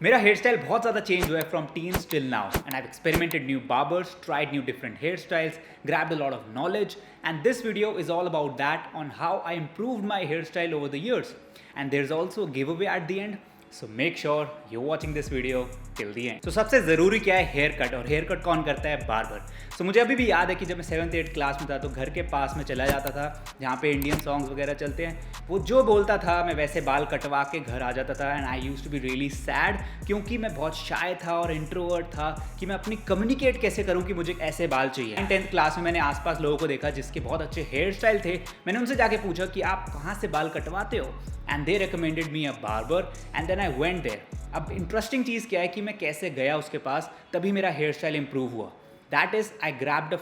मेरा hair style बहुत ज़्यादा चेंज हुआ है from teens till now and I experimented new barbers tried new different hair styles grabbed a lot of knowledge and this video is all about that on how I improved my hairstyle over the years and there's also a giveaway at the end so make sure you're watching this video till the end. So सबसे ज़रूरी क्या है hair cut और hair cut कौन करता है barber. So मुझे अभी भी याद है कि जब मैं 7th-8th क्लास में था तो घर के पास में चला जाता था जहाँ पे इंडियन सॉन्ग्स वगैरह चलते हैं. वो जो बोलता था मैं वैसे बाल कटवा के घर आ जाता था and I used to be really sad क्योंकि मैं बहुत शाय था और इंट्रोवर्ट था कि मैं अपनी कम्युनिकेट कैसे करूँ कि मुझे ऐसे बाल चाहिए. 10th क्लास में मैंने आसपास लोगों को देखा जिसके बहुत अच्छे हेयर स्टाइल थे. मैंने उनसे जाके पूछा कि आप कहाँ से बाल कटवाते हो and they recommended me a barber and then I went there. अब इंटरेस्टिंग चीज़ क्या है कि मैं कैसे गया उसके पास तभी मेरा हेयर स्टाइल इंप्रूव हुआ. That is I grabbed a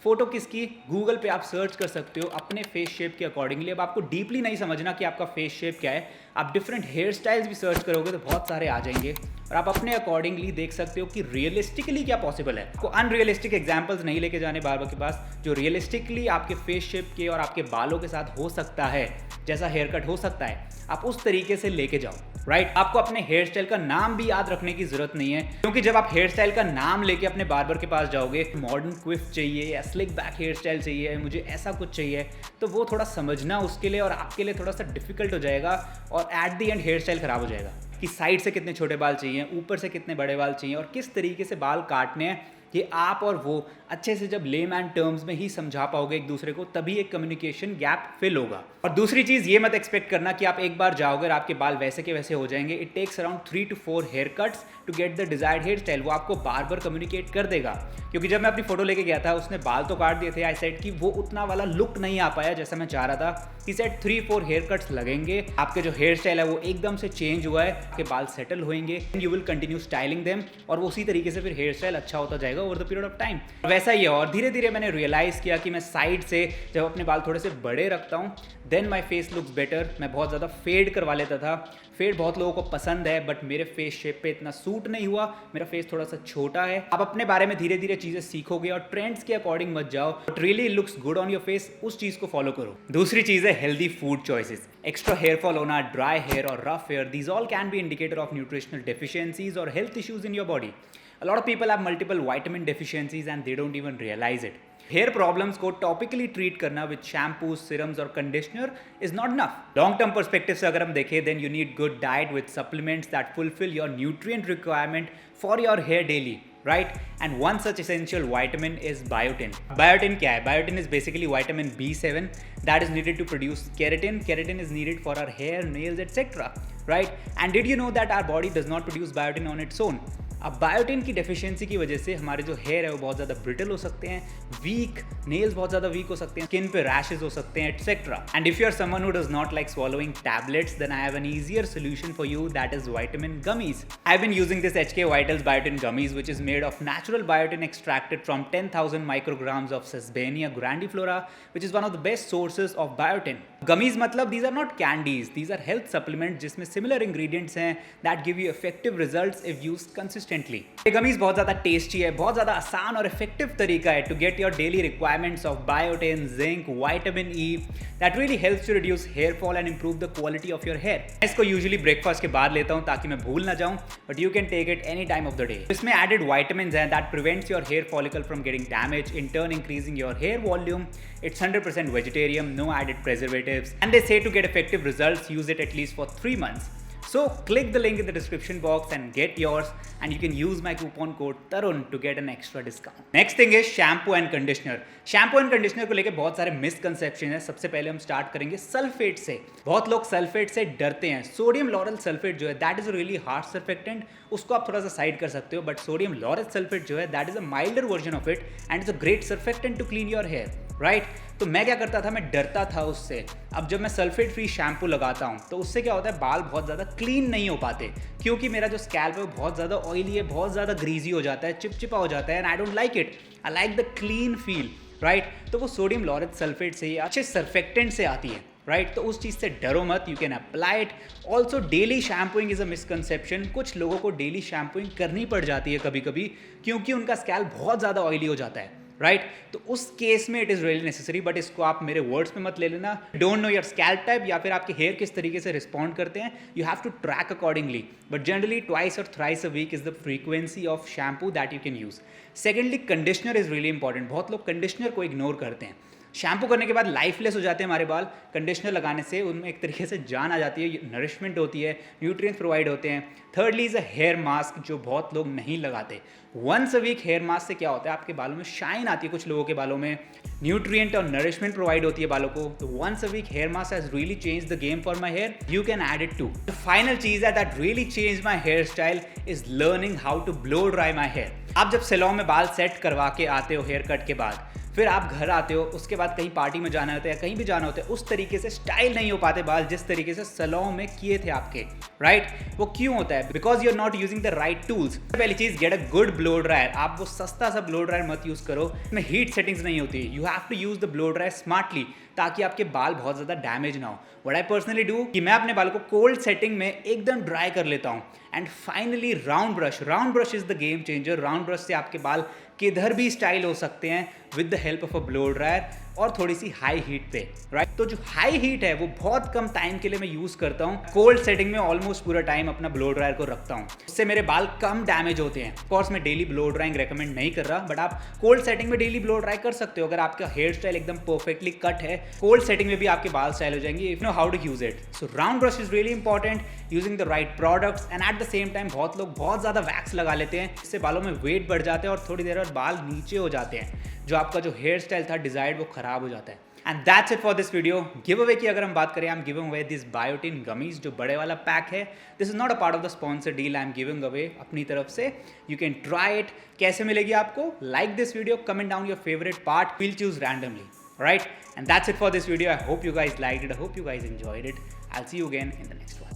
photo किसकी गूगल पे आप सर्च कर सकते हो अपने फेस शेप के अकॉर्डिंगली. अब आपको डीपली नहीं समझना कि आपका फेस शेप क्या है, आप डिफरेंट हेयर स्टाइल्स भी सर्च करोगे तो बहुत सारे आ जाएंगे और आप अपने अकॉर्डिंगली देख सकते हो कि रियलिस्टिकली क्या पॉसिबल है. आपको अनरियलिस्टिक एग्जाम्पल्स नहीं लेके जाने बार्बर के पास. जो रियलिस्टिकली आपके फेस शेप के और आपके बालों के साथ हो सकता है, जैसा हेयर कट हो सकता है, आप उस तरीके से लेके जाओ. राइट आपको अपने हेयर स्टाइल का नाम भी याद रखने की जरूरत नहीं है क्योंकि जब आप हेयर स्टाइल का नाम लेके अपने बार्बर के पास जाओगे, मॉडर्न क्विफ चाहिए या स्लिक बैक हेयर स्टाइल चाहिए, मुझे ऐसा कुछ चाहिए, तो वो थोड़ा समझना उसके लिए और आपके लिए थोड़ा सा डिफिकल्ट हो जाएगा और at the end hair style खराब हो जाएगा कि साइड से कितने छोटे बाल चाहिए, ऊपर से कितने बड़े बाल चाहिए और किस तरीके से बाल काटने हैं. ये आप और वो अच्छे से जब लेमैन टर्म्स में ही समझा पाओगे एक दूसरे को तभी एक कम्युनिकेशन गैप फिल होगा. और दूसरी चीज़ ये मत एक्सपेक्ट करना कि आप एक बार जाओगे और आपके बाल वैसे के वैसे हो जाएंगे. It takes around 3 to 4 hair cuts to get the desired hair style. वो आपको बार बार कम्युनिकेट कर देगा क्योंकि जब मैं अपनी फोटो लेके गया था उसने बाल तो काट दिए थे. आई सेड कि वो उतना वाला लुक नहीं आ पाया जैसा मैं चाह रहा था. ही सेड 3-4 हेयर कट्स लगेंगे, आपके जो हेयर स्टाइल है वो एकदम से चेंज हुआ है, कि बाल सेटल होंगे and you will continue styling them और वो उसी तरीके से फिर हेयर स्टाइल अच्छा होता जाएगा over the period of time. वैसा ही है और धीरे धीरे मैंने रियलाइज़ किया कि मैं साइड से जब अपने बाल थोड़े से बड़े रखता हूँ then my face looks better. मैं बहुत ज़्यादा फेड करवा लेता था. फेड बहुत लोगों को पसंद है बट मेरे फेस शेप पे इतना सूट नहीं हुआ. मेरा फेस थोड़ा सा छोटा है. आप अपने बारे में धीरे धीरे चीज़ें सीखोगे और ट्रेंड्स के अकॉर्डिंग मत जाओ but really looks good on your face, उस चीज़ को फॉलो करो. दूसरी चीज़ है healthy food choices. Extra hair fall होना, ड्राई हेयर और rough hair, these all can be indicator of nutritional deficiencies और health issues in your body. A lot of people have multiple vitamin deficiencies and they don't even realize it. Hair problems को topically treat करना with shampoo, serums और conditioner is not enough. Long term perspective से अगर हम देखें then you need good diet with supplements that fulfil your nutrient requirement for your hair daily. Right? And one such essential vitamin is biotin. Biotin क्या है? Biotin is basically vitamin B7 that is needed to produce keratin. Keratin is needed for our hair, nails, etc. Right? And did you know that our body does not produce biotin on its own? अब biotin की deficiency की वजह से हमारे जो hair है वो बहुत ज़्यादा ब्रिटल हो सकते हैं, वीक नेल्स बहुत ज़्यादा वीक हो सकते हैं, स्किन पे रैशेस हो सकते हैं etcetera. And if you are someone who does not like swallowing tablets then I have an easier solution for you, that is vitamin gummies. I've been using this HK Vitals biotin gummies which is made of natural biotin extracted from 10,000 micrograms of Sesbania grandiflora which is one of the best sources of biotin. Gummies मतलब these are not candies, these are health supplements जिसमें similar ingredients हैं that give you effective results if used consistently. ये gummies बहुत ज़्यादा tasty है, बहुत ज़्यादा आसान और इफेक्टिव तरीका है to get your daily requirements of biotin, zinc, vitamin E that really helps to reduce hair fall and improve the quality of your hair. मैं इसको यूजुअली ब्रेकफास्ट के बाद लेता हूँ ताकि मैं भूल ना जाऊँ but you can take it any time of the day. इसमें एडेड वाइटामिन हैं that prevents your hair follicle from getting damage, in turn increasing your hair volume. It's 100% vegetarian, no added preservatives, and they say to get effective results, use it at least for 3 months. So click the link in the description box and get yours, and you can use my coupon code Tarun to get an extra discount. Next thing is shampoo and conditioner. Shampoo and conditioner को लेके बहुत सारे misconception है. सबसे पहले हम start करेंगे sulphate से. बहुत लोग सल्फेट से डरते हैं. सोडियम लॉरेल सल्फेट जो है that is a really harsh surfactant, उसको आप थोड़ा सा साइड कर सकते हो बट सोडियम लॉरेल सल्फेट जो है that is a milder version of it and is a great surfactant to clean your hair. Right तो मैं क्या करता था, मैं डरता था उससे. अब जब मैं सल्फेट फ्री शैम्पू लगाता हूँ तो उससे क्या होता है, बाल बहुत ज़्यादा क्लीन नहीं हो पाते क्योंकि मेरा जो स्कैल्प है वो बहुत ज़्यादा ऑयली है, बहुत ज़्यादा ग्रीजी हो जाता है, चिपचिपा हो जाता है and I don't like it. I like the clean feel. Right तो वो सोडियम लॉरेल सल्फेट से ही अच्छे सर्फेक्टेंट से आती है. राइट तो उस चीज़ से डरो मत, you can apply it. Also daily shampooing is a misconception. कुछ लोगों को डेली शैम्पूइंग करनी पड़ जाती है कभी कभी क्योंकि उनका स्कैल्प बहुत ज़्यादा ऑयली हो जाता है. राइट तो उस केस में it is really necessary, but इसको आप मेरे वर्ड्स में मत ले लेना. Don't know your scalp type या फिर आपके हेयर किस तरीके से रिस्पॉन्ड करते हैं. You have to track accordingly, but generally twice और thrice a week is the frequency of shampoo that you can use. Secondly, conditioner is really important. बहुत लोग कंडीशनर को इग्नोर करते हैं. शैम्पू करने के बाद लाइफलेस हो जाते हैं हमारे बाल. कंडीशनर लगाने से उनमें एक तरीके से जान आ जाती है, नरिशमेंट होती है, न्यूट्रिएंट्स प्रोवाइड होते हैं. Thirdly is a hair mask, जो बहुत लोग नहीं लगाते. Once a week hair mask से क्या होता है, आपके बालों में शाइन आती है. कुछ लोगों के बालों में न्यूट्रिएंट और नरिशमेंट प्रोवाइड होती है बालों को. तो once a week hair mask has really change the game for my hair. You can add it too. The final चीज है that really change my hair style is learning how to blow dry my hair. आप जब salon में बाल set करवा के आते हो हेयर कट के बाद, फिर आप घर आते हो, उसके बाद कहीं पार्टी में जाना होता है या कहीं भी जाना होता है, उस तरीके से स्टाइल नहीं हो पाते बाल जिस तरीके से सैलून में किए थे आपके. राइट वो क्यों होता है? Because you are not using the right tools. पहली चीज, get a good blow dryer. आप वो सस्ता सा ब्लो ड्रायर मत यूज करो, इसमें हीट सेटिंग्स नहीं होती. You have to use the blow dryer smartly, ताकि आपके बाल बहुत ज़्यादा डैमेज ना हो. व्हाट आई पर्सनली डू कि मैं अपने बालों को कोल्ड सेटिंग में एकदम ड्राई कर लेता हूँ. And finally round brush is the game changer. Round brush से आपके बाल किधर भी स्टाइल हो सकते हैं with the help of a blow dryer और थोड़ी सी हाई हीट पे. राइट तो जो हाई हीट है वो बहुत कम टाइम के लिए मैं यूज़ करता हूँ. कोल्ड सेटिंग में ऑलमोस्ट पूरा टाइम अपना ब्लो ड्रायर को रखता हूँ. उससे मेरे बाल कम डैमेज होते हैं. ऑफकोर्स मैं डेली ब्लो ड्राइंग रेकमेंड नहीं कर रहा, बट आप कोल्ड सेटिंग में डेली ब्लो ड्राई कर सकते हो. अगर आपका हेयर स्टाइल एकदम परफेक्टली कट है, कोल्ड सेटिंग में भी आपके बाल स्टाइल हो जाएंगे if know how to use it. So round brush is really important, using the right products. And at the same time बहुत लोग बहुत ज़्यादा वैक्स लगा लेते हैं, इससे बालों में वेट बढ़ जाते हैं और थोड़ी देर बाद बाल नीचे हो जाते हैं. जो आपका जो हेयर स्टाइल था डिजायर्ड, वो खराब हो जाता है. And that's it for this video. Give away की अगर हम बात करें, I am giving away this biotin gummies, जो बड़े वाला पैक है. This is not a part of the sponsor deal, I am giving away अपनी तरफ से. You can try it. कैसे मिलेगी आपको? Like this video, comment down your favourite part, we'll choose randomly. Right? And that's it for this video. I hope you guys liked it. I hope you guys enjoyed it. I'll see you again in the next one.